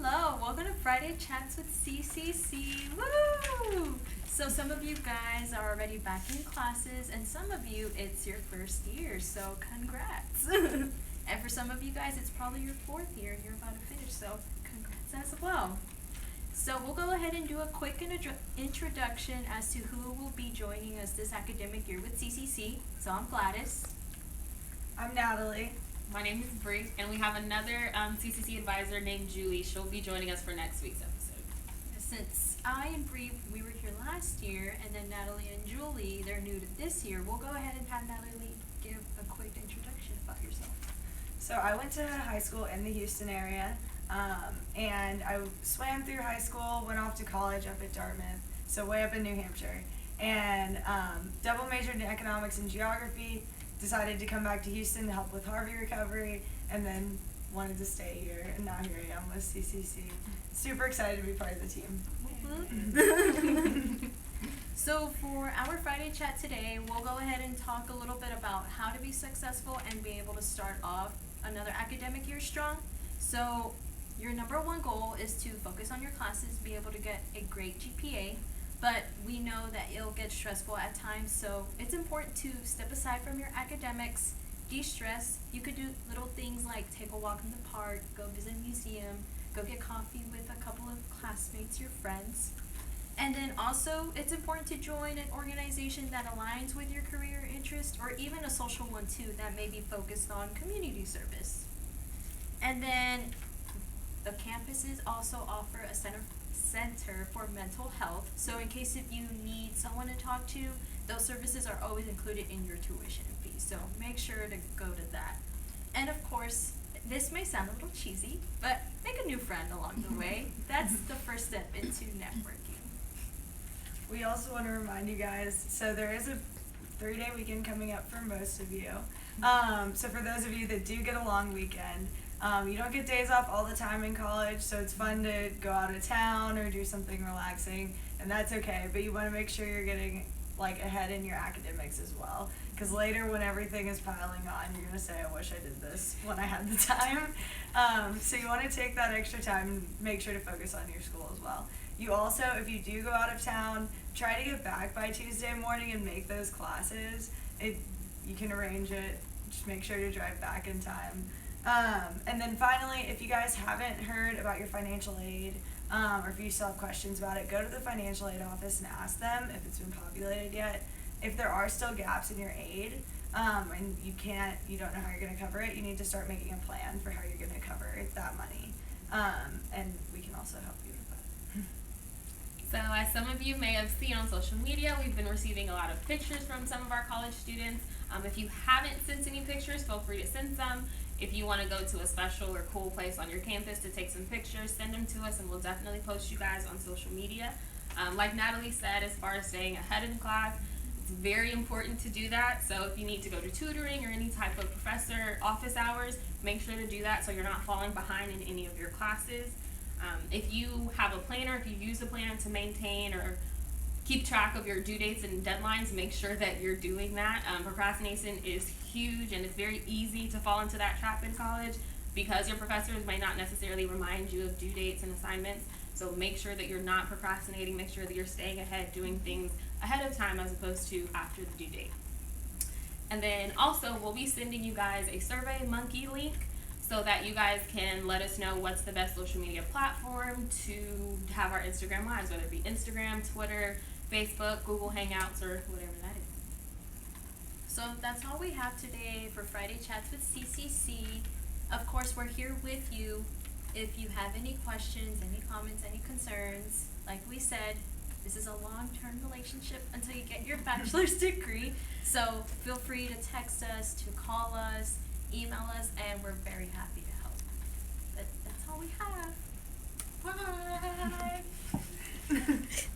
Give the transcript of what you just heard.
Hello, welcome to Friday Chats with CCC. Woo! So some of you guys are already back in classes, and some of you it's your first year, so congrats. And for some of you guys it's probably your fourth year and you're about to finish, so congrats as well. So we'll go ahead and do a quick introduction as to who will be joining us this academic year with CCC. So I'm Gladys. I'm Natalie. My name is Bree, and we have another CCC advisor named Julie. She'll be joining us for next week's episode. Since I and Bree, we were here last year, and then Natalie and Julie, they're new to this year, we'll go ahead and have Natalie give a quick introduction about yourself. So I went to high school in the Houston area, and I swam through high school, went off to college up at Dartmouth, so way up in New Hampshire, and double majored in economics and geography. Decided to come back to Houston to help with Harvey recovery, and then wanted to stay here, and now here I am with CCC. Super excited to be part of the team. So for our Friday chat today, we'll go ahead and talk a little bit about how to be successful and be able to start off another academic year strong. So your number one goal is to focus on your classes, be able to get a great GPA. But we know that it'll get stressful at times, so it's important to step aside from your academics, de-stress. You could do little things like take a walk in the park, go visit a museum, go get coffee with a couple of classmates, your friends. And then also, it's important to join an organization that aligns with your career interest, or even a social one too that may be focused on community service. And then the campuses also offer a center for mental health, so in case if you need someone to talk to, those services are always included in your tuition fee, so make sure to go to that. And of course, this may sound a little cheesy, but make a new friend along the way. That's the first step into networking. We also want to remind you guys, so there is a 3-day weekend coming up for most of you. So for those of you that do get a long weekend, you don't get days off all the time in college, so it's fun to go out of town or do something relaxing, and that's okay, but you want to make sure you're getting ahead in your academics as well, because later when everything is piling on, you're going to say, I wish I did this when I had the time. So you want to take that extra time and make sure to focus on your school as well. You also, if you do go out of town, try to get back by Tuesday morning and make those classes. You can arrange it, just make sure to drive back in time. And then finally, if you guys haven't heard about your financial aid, or if you still have questions about it, go to the financial aid office and ask them if it's been populated yet. If there are still gaps in your aid, and you don't know how you're going to cover it, you need to start making a plan for how you're going to cover that money. And we can also help you with that. So as some of you may have seen on social media, we've been receiving a lot of pictures from some of our college students. If you haven't sent any pictures, feel free to send some. If you want to go to a special or cool place on your campus to take some pictures, send them to us and we'll definitely post you guys on social media. Like Natalie said, as far as staying ahead in class, it's very important to do that. So if you need to go to tutoring or any type of professor office hours, make sure to do that so you're not falling behind in any of your classes. If you have a planner, if you use a planner to maintain or keep track of your due dates and deadlines, make sure that you're doing that. Procrastination is huge, and it's very easy to fall into that trap in college because your professors may not necessarily remind you of due dates and assignments. So make sure that you're not procrastinating, make sure that you're staying ahead, doing things ahead of time as opposed to after the due date. And then also, we'll be sending you guys a Survey Monkey link so that you guys can let us know what's the best social media platform to have our Instagram lives, whether it be Instagram, Twitter, Facebook, Google Hangouts, or whatever that is. So that's all we have today for Friday Chats with CCC. Of course, we're here with you. If you have any questions, any comments, any concerns, like we said, this is a long-term relationship until you get your bachelor's degree. So feel free to text us, to call us, email us, and we're very happy to help. But that's all we have. Bye!